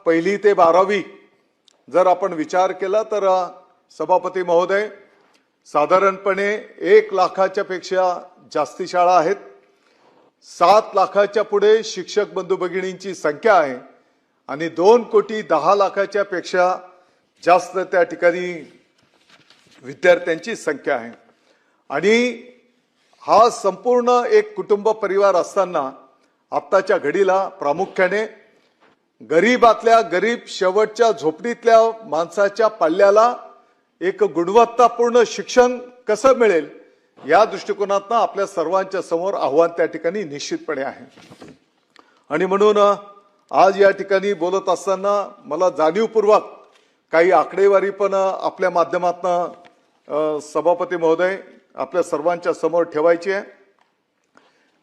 पहिली ते 12वी जर आपण विचार केला तर सभापती महोदय साधारणपणे 1 लाखाच्या पेक्षा जास्ती शाळा आहेत. 7 लाखाच्या पुढे शिक्षक बंधू भगिनींची संख्या आहे आणि 2,10,00,000च्या पेक्षा जास्त त्या ठिकाणी विद्यार्थ्यांची संख्या आहे. आणि हा संपूर्ण एक कुटुंब परिवार असताना आत्ताच्या घडीला प्रामुख्याने गरीबातल्या गरीब शेवटच्या झोपडीतल्या माणसाच्या पाल्याला एक गुणवत्तापूर्ण शिक्षण कसं मिळेल या दृष्टिकोनातून आपल्या सर्वांच्या समोर आव्हान त्या ठिकाणी निश्चितपणे आहे. आणि म्हणून आज या ठिकाणी बोलत असताना मला जाणीवपूर्वक काही आकडेवारी पण आपल्या माध्यमातून सभापती महोदय आपल्या सर्वांच्या समोर ठेवायची आहे.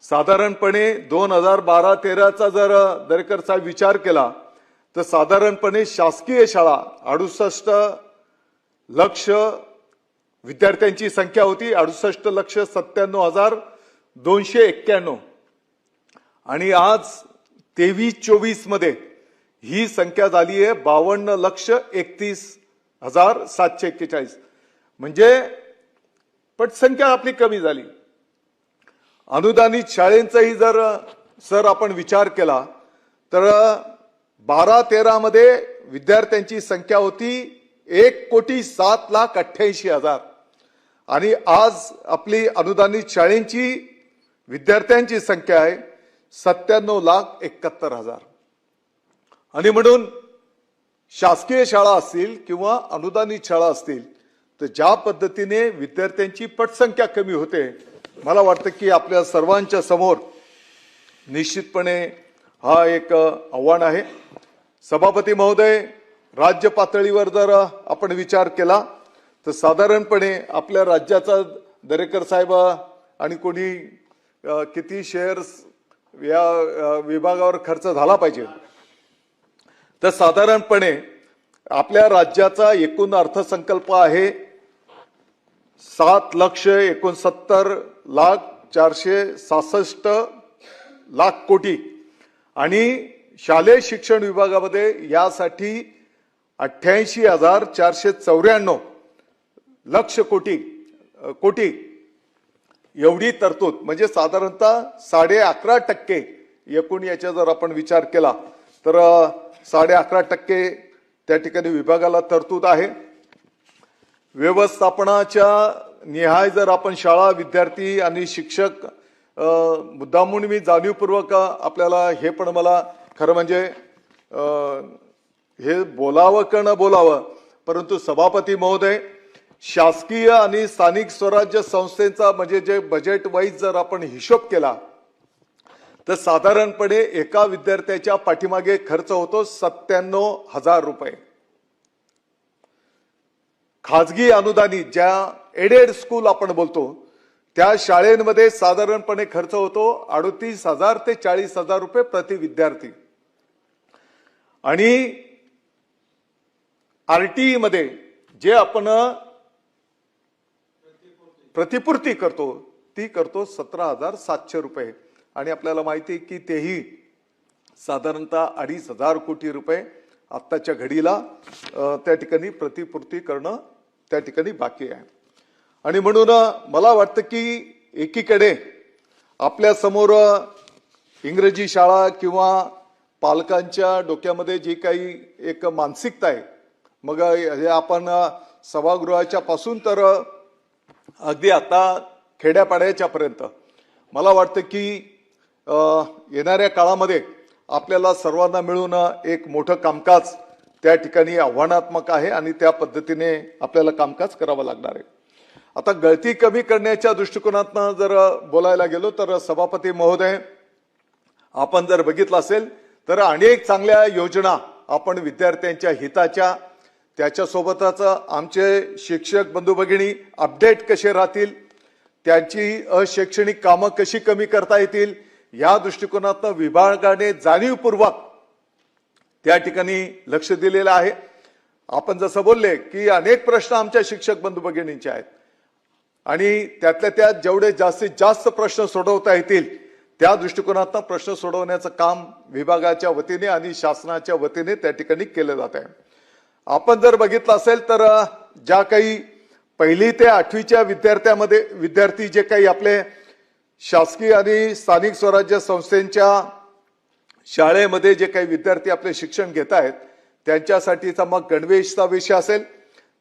साधारणपणे 2012-13चा जर दरेकर साहेब विचार केला तर साधारणपणे शासकीय शाळा 68 लक्ष विद्यार्थ्यांची संख्या होती, 68,97,291 आणि आज 23-24 मध्ये ही संख्या झाली आहे 52,31,741. म्हणजे पटसंख्या आपली कमी झाली. अनुदानित शाळेंचाही जर आपण विचार केला तर 12-13 मध्ये विद्यार्थ्यांची संख्या होती 1,07,88,000 आणि आज आपली अनुदानित शाळेंची विद्यार्थ्यांची संख्या आहे 97,71,000. आणि म्हणून शासकीय शाळा असतील किंवा अनुदानित शाळा असतील तर ज्या पद्धतीने विद्यार्थ्यांची पटसंख्या कमी होते, मला वाटतं की आपल्या सर्वांच्या समोर निश्चितपणे हा एक आव्हान आहे. सभापती महोदय, राज्य पातळीवर जर आपण विचार केला तर साधारणपणे आपल्या राज्याचा दरेकर साहेब आणि कोणी किती शेअर्स या विभागावर खर्च झाला पाहिजे तर साधारणपणे आपल्या राज्याचा एकूण अर्थसंकल्प आहे 7,69,466 कोटी आणि शालेय शिक्षण विभागामध्ये यासाठी 88,494 कोटी एवढी तरतूद, म्हणजे साधारणतः 11.5% एकूण याचा जर आपण विचार केला तर 11.5% त्या ठिकाणी विभागाला तरतूद आहे. व्यवस्थापनाच्या निहाय जर आपण शाळा, विद्यार्थी आणि शिक्षक मुद्दामून मी जाणीवपूर्वक आपल्याला हे पण मला खरं म्हणजे हे बोलावं का न बोलावं, परंतु सभापती महोदय शासकीय आणि स्थानिक स्वराज्य संस्थेचा म्हणजे जे बजेट वाईज जर आपण हिशोब केला तर साधारणपणे एका विद्यार्थ्याच्या पाठीमागे खर्च होतो 97,000 रुपये. खाजगी अनुदानित ज्या एडेड स्कूल आपण बोलतो त्या शाळेमध्ये साधारणपणे खर्च होतो 38,000 ते 40,000 रुपये प्रति विद्यार्थी. आणि आरटीई मध्ये जे आपण प्रतिपूर्ती करतो ती करतो 17,700 रुपये आणि आपल्याला माहिती आहे की तेही साधारणतः 2,500 कोटी रुपये आत्ताच्या घडीला त्या ठिकाणी प्रतिपूर्ती करणं त्या ठिकाणी बाकी आहे. आणि म्हणून मला वाटतं की एकीकडे आपल्या समोर इंग्रजी शाळा किंवा पालकांच्या डोक्यामध्ये जी काही एक मानसिकता आहे, मग हे आपण सभागृहाच्या पासून तर अगदी आता खेड्यापाड्याच्या पर्यंत मला वाटतं की येणाऱ्या काळामध्ये आपल्याला सर्वांना मिळून एक मोठं कामकाज त्या ठिकाणी आव्हानात्मक आहे आणि त्या पद्धतीने आपल्याला कामकाज करावं लागणार आहे. आता गळती कमी करण्याच्या दृष्टिकोनातून जर बोलायला गेलो तर सभापती महोदय, आपण जर बघितलं असेल तर अनेक चांगल्या योजना आपण विद्यार्थ्यांच्या हिताच्या, त्याच्यासोबतच आमचे शिक्षक बंधू भगिनी अपडेट कसे राहतील, त्यांची अशैक्षणिक कामं कशी कमी करता येतील या दृष्टिकोनातून विभागाने जाणीवपूर्वक त्या ठिकाणी लक्ष दिलेलं आहे. आपण जसं बोलले की अनेक प्रश्न आमच्या शिक्षक बंधू भगिनींचे आहेत आणि त्यातल्या त्यात जेवढे जास्तीत जास्त प्रश्न सोडवता येतील त्या दृष्टिकोनातून प्रश्न सोडवण्याचं काम विभागाच्या वतीने आणि शासनाच्या वतीने त्या ठिकाणी केलं जात आहे. आपण जर बघितलं असेल तर ज्या काही 1ली ते 8वीच्या विद्यार्थी जे काही आपले शासकीय आणि स्थानिक स्वराज्य संस्थांच्या शाळेमध्ये जे काही विद्यार्थी आपले शिक्षण घेत आहेत त्यांच्यासाठीचा मग गणवेशचा विषय असेल,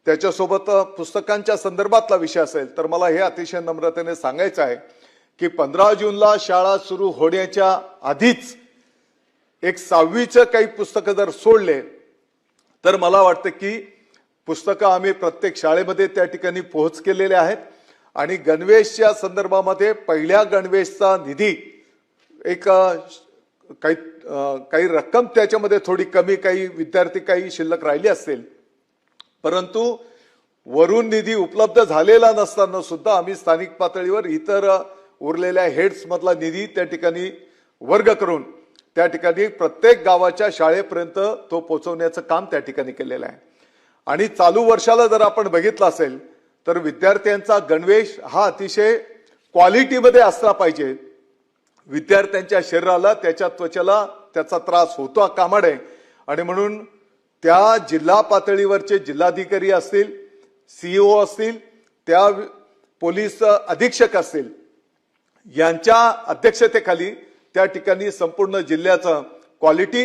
त्याच्यासोबत पुस्तकांच्या संदर्भातला विषय असेल, तर मला हे अतिशय नम्रतेने सांगायचं आहे की 15 जूनला शाळा सुरू होण्याच्या आधीच एक 6वीचं काही पुस्तकं जर सोडले तर मला वाटतं की पुस्तकं आम्ही प्रत्येक शाळेमध्ये त्या ठिकाणी पोहोच केलेले आहेत. आणि गणवेशच्या संदर्भामध्ये पहिल्या गणवेशचा निधी एक काही रक्कम त्याच्यामध्ये थोडी कमी, काही विद्यार्थी काही शिल्लक राहिली असतील, परंतु वरून निधी उपलब्ध झालेला नसताना सुद्धा आम्ही स्थानिक पातळीवर इतर उरलेल्या हेड्स मधला निधी त्या ठिकाणी वर्ग करून त्या ठिकाणी प्रत्येक गावाच्या शाळेपर्यंत तो पोहोचवण्याचं काम त्या ठिकाणी केलेलं आहे. आणि चालू वर्षाला जर आपण बघितलं असेल तर विद्यार्थ्यांचा गणवेश हा अतिशय क्वालिटीमध्ये असला पाहिजे. विद्यार्थ्यांच्या शरीराला, त्याच्या त्वचेला त्याचा त्रास होतो कामा नये. आणि म्हणून त्या जिल्हा पातळीवरचे जिल्हाधिकारी असतील, CEO असतील, त्या पोलीस अधीक्षक असतील, यांच्या अध्यक्षतेखाली त्या ठिकाणी संपूर्ण जिल्ह्याचं क्वालिटी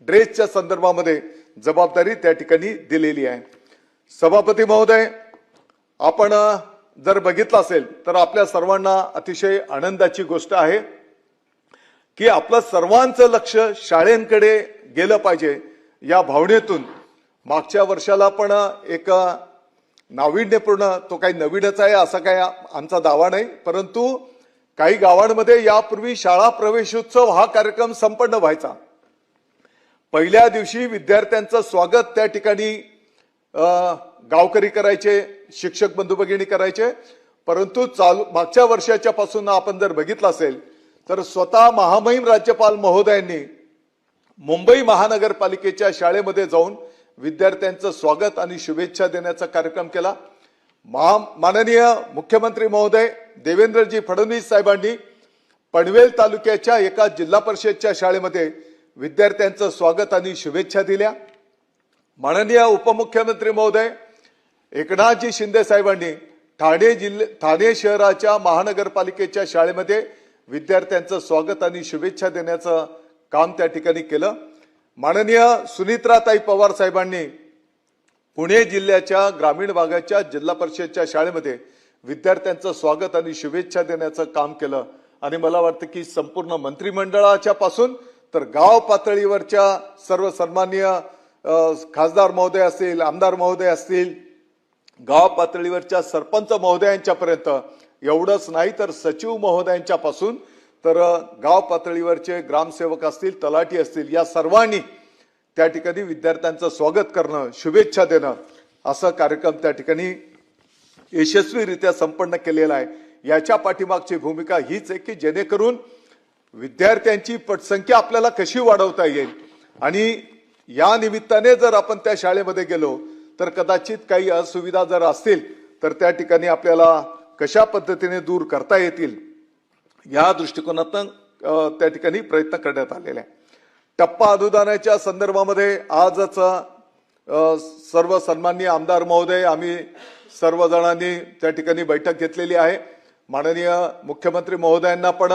ड्रेसच्या संदर्भामध्ये जबाबदारी त्या ठिकाणी दिलेली आहे. सभापती महोदय, आपण जर बघितलं असेल तर आपल्या सर्वांना अतिशय आनंदाची गोष्ट आहे की आपलं सर्वांचं लक्ष शाळेंकडे गेलं पाहिजे या भावनेतून मागच्या वर्षाला पण एक नाविन्यपूर्ण, तो काही नवीनच आहे असा काही आमचा दावा नाही, परंतु काही गावांमध्ये यापूर्वी शाळा प्रवेशोत्सव हा कार्यक्रम संपन्न व्हायचा. पहिल्या दिवशी विद्यार्थ्यांचं स्वागत त्या ठिकाणी गावकरी करायचे, शिक्षक बंधू भगिनी करायचे, परंतु मागच्या वर्षाच्या पासून आपण जर बघितलं असेल तर स्वतः महामहिम राज्यपाल महोदयांनी मुंबई महानगरपालिकेच्या शाळेमध्ये जाऊन विद्यार्थ्यांचं स्वागत आणि शुभेच्छा देण्याचा कार्यक्रम केला. माननीय मुख्यमंत्री महोदय देवेंद्रजी फडणवीस साहेबांनी पनवेल तालुक्याच्या एका जिल्हा परिषदच्या शाळेमध्ये विद्यार्थ्यांचं स्वागत आणि शुभेच्छा दिल्या. माननीय उपमुख्यमंत्री महोदय एकनाथजी शिंदे साहेबांनी ठाणे शहराच्या महानगरपालिकेच्या शाळेमध्ये विद्यार्थ्यांचं स्वागत आणि शुभेच्छा देण्याचं काम त्या ठिकाणी केलं. माननीय सुनित्राताई पवार साहेबांनी पुणे जिल्ह्याच्या ग्रामीण भागाच्या जिल्हा परिषदच्या शाळेमध्ये विद्यार्थ्यांचं स्वागत आणि शुभेच्छा देण्याचं काम केलं. आणि मला वाटतं की संपूर्ण मंत्रिमंडळाच्या पासून तर गाव पातळीवरच्या सर्व सन्माननीय खासदार महोदय असतील, आमदार महोदय असतील, गाव पातळीवरच्या सरपंच महोदयांच्यापर्यंत, एवढंच नाही तर सचिव महोदयांच्या पासून तर गाव पातळीवरचे ग्रामसेवक असतील, तलाठी असतील, या सर्वांनी त्या ठिकाणी विद्यार्थ्यांचं स्वागत करणं, शुभेच्छा देणं असं कार्यक्रम त्या ठिकाणी यशस्वीरित्या संपन्न केलेला आहे. याच्या पाठीमागची भूमिका हीच आहे की जेणेकरून विद्यार्थ्यांची पटसंख्या आपल्याला कशी वाढवता येईल. आणि या निमित्ताने जर आपण त्या शाळेमध्ये गेलो तर कदाचित काही असुविधा जर असतील तर त्या ठिकाणी आपल्याला कशा पद्धतीने दूर करता येतील या दृष्टिकोनातून त्या ठिकाणी प्रयत्न करण्यात आलेला आहे. टप्पा अनुदानाच्या संदर्भामध्ये आजच सर्व सन्माननीय आमदार महोदय, आम्ही सर्वजणांनी त्या ठिकाणी बैठक घेतलेली आहे. माननीय मुख्यमंत्री महोदयांना पण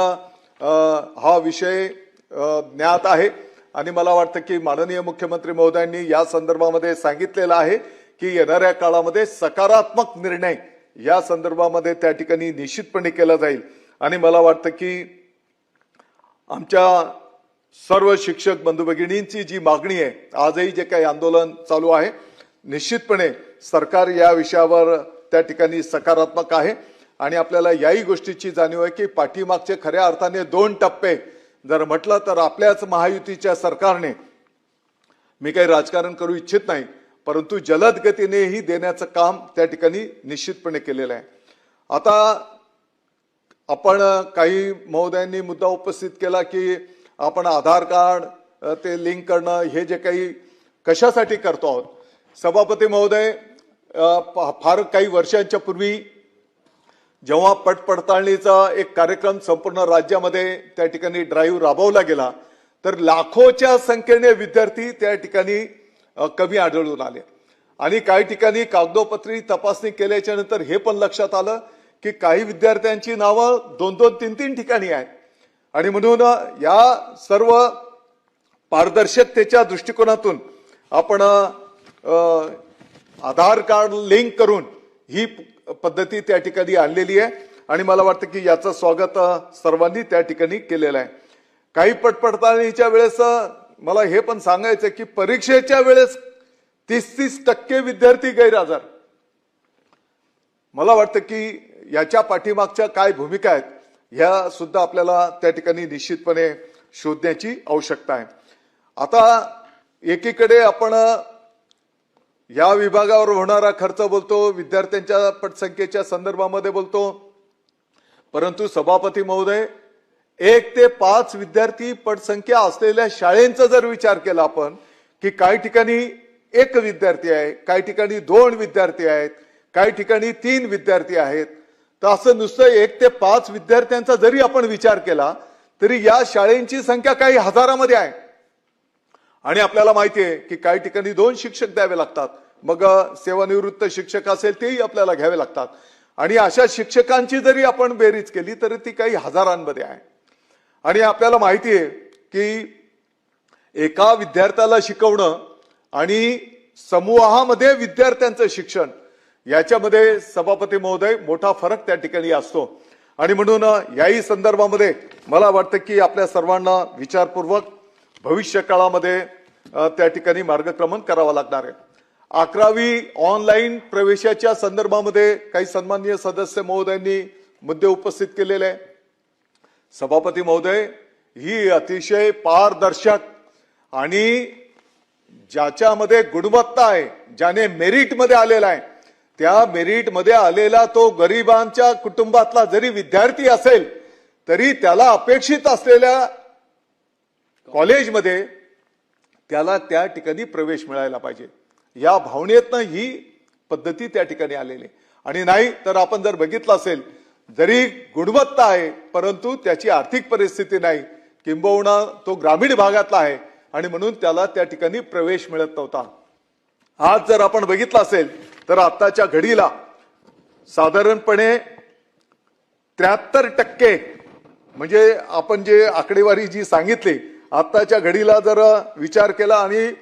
हा विषय ज्ञात आहे आणि मला वाटतं की माननीय मुख्यमंत्री महोदयांनी या संदर्भामध्ये सांगितलेलं आहे की येणाऱ्या काळामध्ये सकारात्मक निर्णय या संदर्भामध्ये त्या ठिकाणी निश्चितपणे केला जाईल. आणि मला वाटतं की आमच्या सर्व शिक्षक बंधू भगिनींची जी मागणी आहे, आजही जे काही आंदोलन चालू आहे, निश्चितपणे सरकार या विषयावर त्या ठिकाणी सकारात्मक आहे. आणि आपल्याला याही गोष्टीची जाणीव आहे की पाठीमागचे खऱ्या अर्थाने 2 टप्पे जर म्हटलं तर आपल्याच महायुतीच्या सरकारने, मी काही राजकारण करू इच्छित नाही, परंतु जलद गतीनेही देण्याचं काम त्या ठिकाणी निश्चितपणे केलेलं आहे. आता आपण काही महोदयांनी मुद्दा उपस्थित केला की आपण आधार कार्ड ते लिंक करणं हे जे काही कशासाठी करतो आहोत. सभापती महोदय, फार काही वर्षांच्या पूर्वी जेव्हा पडताळणीचा एक कार्यक्रम संपूर्ण राज्यामध्ये त्या ठिकाणी ड्राईव्ह राबवला गेला तर लाखोच्या संख्येने विद्यार्थी त्या ठिकाणी कमी आढळून आले आणि काही ठिकाणी कागदोपत्री तपासणी केल्याच्या नंतर हे पण लक्षात आलं की काही विद्यार्थ्यांची नावं 2-2, 3-3 ठिकाणी आहेत आणि म्हणून या सर्व पारदर्शकतेच्या दृष्टिकोनातून आपण आधार कार्ड लिंक करून ही पद्धती त्या ठिकाणी आणलेली आहे आणि मला वाटतं की याचं स्वागत सर्वांनी त्या ठिकाणी केलेलं आहे. काही पडताळणीच्या वेळेस मला हे पण सांगायचं की परीक्षेच्या वेळेस 30% विद्यार्थी गैरहजर. मला वाटतं की याच्या पाठीमागच्या काय भूमिका आहेत ह्या सुद्धा आपल्याला त्या ठिकाणी निश्चितपणे शोधण्याची आवश्यकता आहे. आता एकीकडे आपण या विभागावर होणारा खर्च बोलतो, विद्यार्थ्यांच्या पटसंख्येच्या संदर्भामध्ये बोलतो, परंतु सभापती महोदय 1 ते 5 विद्यार्थी पटसंख्या असलेल्या शाळेंचा जर विचार केला आपण की काही ठिकाणी 1 विद्यार्थी आहे, काही ठिकाणी 2 विद्यार्थी आहेत, काही ठिकाणी 3 विद्यार्थी आहेत, तर असं नुसतं 1 ते 5 विद्यार्थ्यांचा जरी आपण विचार केला तरी या शाळेंची संख्या काही हजारामध्ये आहे आणि आपल्याला माहिती आहे की काही ठिकाणी 2 शिक्षक द्यावे लागतात, मग सेवानिवृत्त शिक्षक असेल तेही आपल्याला घ्यावे लागतात आणि अशा शिक्षकांची जरी आपण बेरीज केली तरी ती काही हजारांमध्ये आहे आणि आपल्याला माहिती आहे की एका विद्यार्थ्याला शिकवणं आणि समूहामध्ये विद्यार्थ्यांचं शिक्षण याच्यामध्ये सभापती महोदय मोठा फरक त्या ठिकाणी असतो आणि म्हणून याही संदर्भामध्ये मला वाटतं की आपल्या सर्वांना विचारपूर्वक भविष्य काळामध्ये त्या ठिकाणी मार्गक्रमण करावं लागणार आहे. 11वी ऑनलाईन प्रवेशाच्या संदर्भामध्ये काही सन्माननीय सदस्य महोदयांनी मुद्दे उपस्थित केलेले आहे. सभापती महोदय, ही अतिशय पारदर्शक आणि ज्याच्यामध्ये गुणवत्ता आहे, ज्याने मेरिटमध्ये आलेला आहे, त्या मेरिटमध्ये आलेला तो गरिबांच्या कुटुंबातला जरी विद्यार्थी असेल तरी त्याला अपेक्षित असलेल्या कॉलेजमध्ये त्याला त्या ठिकाणी प्रवेश मिळायला पाहिजे. या भावनेतनं ही पद्धती त्या ठिकाणी आलेली आणि नाही तर आपण जर बघितलं असेल जरी गुणवत्ता आहे परंतु त्याची आर्थिक परिस्थिती नाही, किंबहुना तो ग्रामीण भागातला आहे आणि म्हणून त्याला त्या ठिकाणी प्रवेश मिळत नव्हता. आज जर आपण बघितलं असेल तर आताच्या घडीला साधारणपणे 73% म्हणजे आपण जे आकडेवारी जी सांगितली आताच्या घडीला जर विचार केला आणि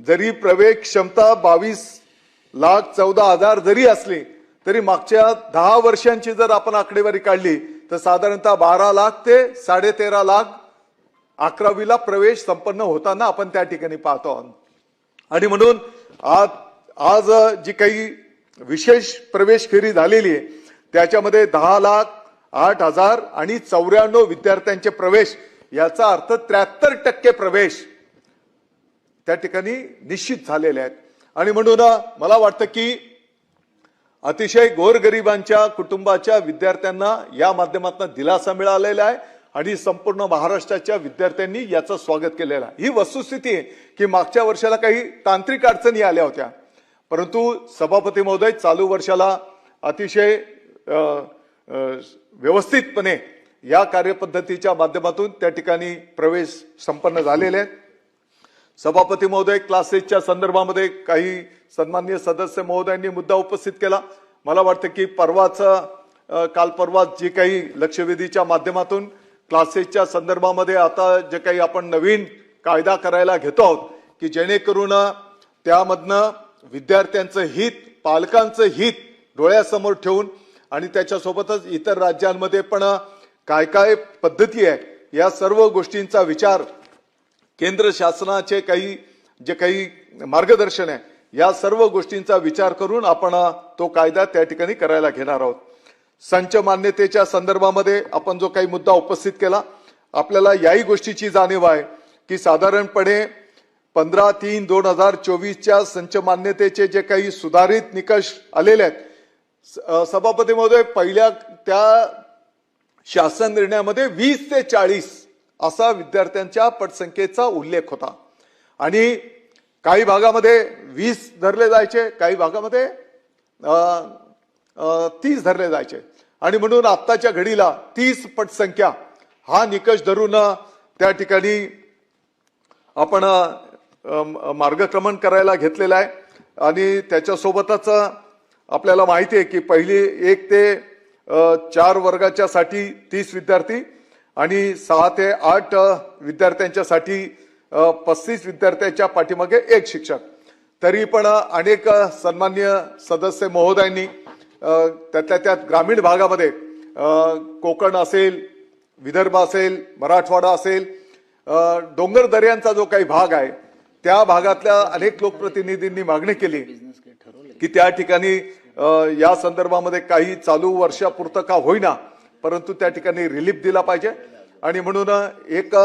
जरी प्रवेश क्षमता 22,14,000 जरी असली तरी मागच्या 10 वर्षांची जर आपण आकडेवारी काढली तर साधारणतः 12 लाख ते 13.5 लाख 11वीला प्रवेश संपन्न होताना आपण त्या ठिकाणी पाहतो आहोत आणि म्हणून आज जी काही विशेष प्रवेश फेरी झालेली आहे त्याच्यामध्ये 10,08,000 आणि 94 विद्यार्थ्यांचे प्रवेश, याचा अर्थ 73% प्रवेश त्या ठिकाणी निश्चित झालेले आहेत आणि म्हणून मला वाटतं की अतिशय गोरगरिबांच्या कुटुंबाच्या विद्यार्थ्यांना या माध्यमातून दिलासा मिळालेला आहे आणि संपूर्ण महाराष्ट्राच्या विद्यार्थ्यांनी याचं स्वागत केलेलं आहे. ही वस्तुस्थिती आहे की मागच्या वर्षाला काही तांत्रिक अडचणी आल्या होत्या, परंतु सभापती महोदय चालू वर्षाला अतिशय व्यवस्थितपणे या कार्यपद्धतीच्या माध्यमातून त्या ठिकाणी प्रवेश संपन्न झालेले आहेत. सभापती महोदय, क्लासेसच्या संदर्भामध्ये काही सन्माननीय सदस्य महोदयांनी मुद्दा उपस्थित केला. मला वाटतं की काल परवा जे काही लक्षवेधीच्या माध्यमातून क्लासेसच्या संदर्भामध्ये आता जे काही आपण नवीन कायदा करायला घेतो आहोत की जेणेकरून त्यामधनं विद्यार्थ्यांचं हित, पालकांचं हित डोळ्यासमोर ठेवून आणि त्याच्यासोबतच इतर राज्यांमध्ये पण काय काय पद्धती आहे या सर्व गोष्टींचा विचार, केंद्र शासनाचे जे काही मार्गदर्शन आहे या सर्व गोष्टींचा विचार करून आपण तो कायदा त्या ठिकाणी करायला घेणार आहोत. संच मान्यतेच्या संदर्भामध्ये आपण जो काही मुद्दा उपस्थित केला, आपल्याला याही गोष्टीची जाणीव आहे की साधारणपणे 15/3/2024च्या संच मान्यतेचे जे काही सुधारित निकष आलेले आहेत, सभापती महोदय, पहिल्या त्या शासन निर्णयामध्ये 20 ते 40 असा विद्यार्थ्यांच्या पटसंख्येचा उल्लेख होता आणि काही भागामध्ये 20 धरले जायचे, काही भागामध्ये 30 धरले जायचे आणि म्हणून आत्ताच्या घडीला 30 पटसंख्या हा निकष धरून त्या ठिकाणी आपण मार्गक्रमण करायला घेतलेला आहे। आणि त्याच्यासोबतच आपल्याला माहिती आहे की पहिली 1 ते 4 वर्गाच्या साठी 30 विद्यार्थी आणि 6 ते 8 विद्यार्थ्यांच्या साठी 35 विद्यार्थ्यांच्या पाठीमागे 1 शिक्षक। तरी पण अनेक सन्माननीय सदस्य महोदयांनी त्यातल्या त्यात ग्रामीण भागामध्ये कोकण असेल, विदर्भ असेल, मराठवाडा असेल, डोंगर दऱ्यांचा जो काही भाग आहे त्या भागातल्या अनेक लोकप्रतिनिधींनी मागणी केली की त्या ठिकाणी या संदर्भामध्ये काही चालू वर्षापुरतं का होईना परंतु त्या ठिकाणी रिलीफ दिला पाहिजे। आणि म्हणून एक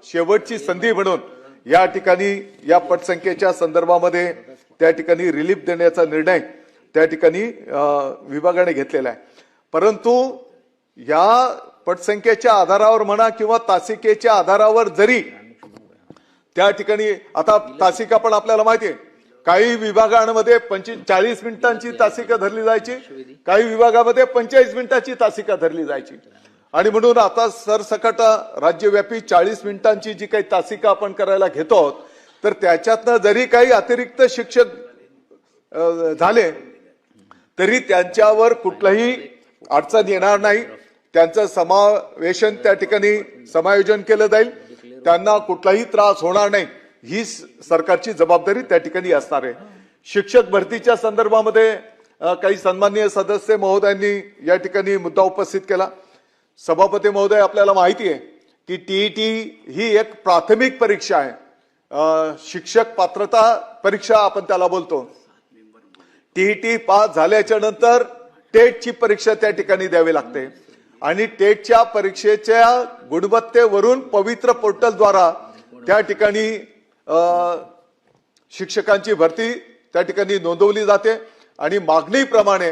शेवटची संधी म्हणून या ठिकाणी या पटसंख्येच्या संदर्भामध्ये त्या ठिकाणी रिलीफ देण्याचा निर्णय त्या ठिकाणी विभागाने घेतलेला आहे। परंतु या पटसंख्येच्या आधारावर म्हणा किंवा तासिकेच्या आधारावर जरी त्या ठिकाणी आता तासिका पण आपल्याला माहिती आहे काही विभागांमध्ये 40 मिनिटांची तासिका धरली जायची, काही विभागामध्ये 45 मिनिटाची तासिका धरली जायची। आणि म्हणून आता सरसकट राज्यव्यापी 40 मिनिटांची जी काही तासिका आपण करायला घेतो आहोत तर त्याच्यातनं जरी काही अतिरिक्त शिक्षक झाले तरी त्यांच्यावर कुठलंही अडचण येणार नाही, त्यांचं समावेशन त्या ठिकाणी समायोजन केलं जाईल, त्यांना कुठलाही त्रास होणार नाही ही सरकारची जबाबदारी त्या ठिकाणी असणार आहे। शिक्षक भरतीच्या संदर्भामध्ये काही सन्माननीय सदस्य महोदयांनी या ठिकाणी मुद्दा उपस्थित केला। सभापती महोदय आपल्याला माहिती आहे की टीईटी ही एक प्राथमिक परीक्षा आहे, शिक्षक पात्रता परीक्षा आपण त्याला बोलतो। टीईटी पास झाल्याच्या नंतर टेटची परीक्षा त्या ठिकाणी द्यावी लागते आणि टेटच्या परीक्षेच्या गुणवत्तेवरून पवित्र पोर्टलद्वारा त्या ठिकाणी शिक्षकांची भरती त्या ठिकाणी नोंदवली जाते आणि मागणीप्रमाणे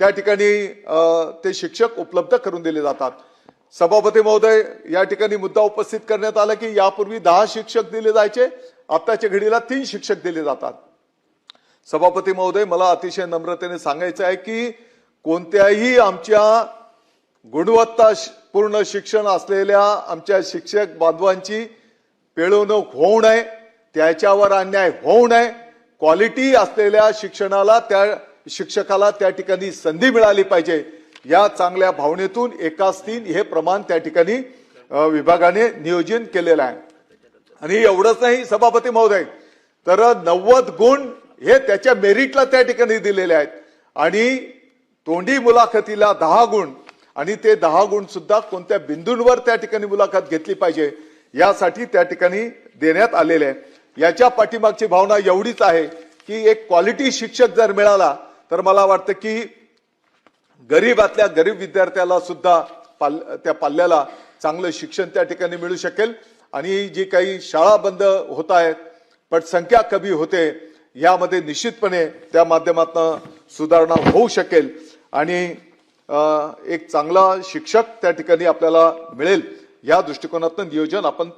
त्या ठिकाणी ते शिक्षक उपलब्ध करून दिले जातात। सभापती महोदय या ठिकाणी मुद्दा उपस्थित करण्यात आला की यापूर्वी 10 शिक्षक दिले जायचे, आताच्या घडीला 3 शिक्षक दिले जातात। सभापती महोदय मला अतिशय नम्रतेने सांगायचं आहे की कोणत्याही आमच्या गुणवत्तापूर्ण शिक्षण असलेल्या आमच्या शिक्षक बांधवांची पिळवणूक होऊ नये, त्याच्यावर अन्याय होऊ नये, क्वालिटी असलेल्या शिक्षणाला त्या शिक्षकाला त्या ठिकाणी संधी मिळाली पाहिजे या चांगल्या भावनेतून 1:3 हे प्रमाण त्या ठिकाणी विभागाने नियोजन केलेलं आहे। आणि एवढंच नाही सभापती महोदय तर 90 गुण हे त्याच्या मेरिटला त्या ठिकाणी दिलेले आहेत आणि तोंडी मुलाखतीला 10 गुण आणि ते 10 गुण सुद्धा कोणत्या बिंदूंवर त्या ठिकाणी मुलाखत घेतली पाहिजे यासाठी त्या ठिकाणी देण्यात आलेले आहे। याच्या पाठीमागची भावना एवढीच आहे की एक क्वालिटी शिक्षक जर मिळाला तर मला वाटतं की गरीबातल्या गरीब विद्यार्थ्याला सुद्धा त्या पाल्याला चांगलं शिक्षण त्या ठिकाणी मिळू शकेल आणि जी काही शाळा बंद होत आहेत, पटसंख्या कमी होते, यामध्ये निश्चितपणे त्या माध्यमातून सुधारणा होऊ शकेल आणि एक चांगला शिक्षक त्या ठिकाणी आपल्याला मिळेल या दृष्टिकोनातून नियोजन आपण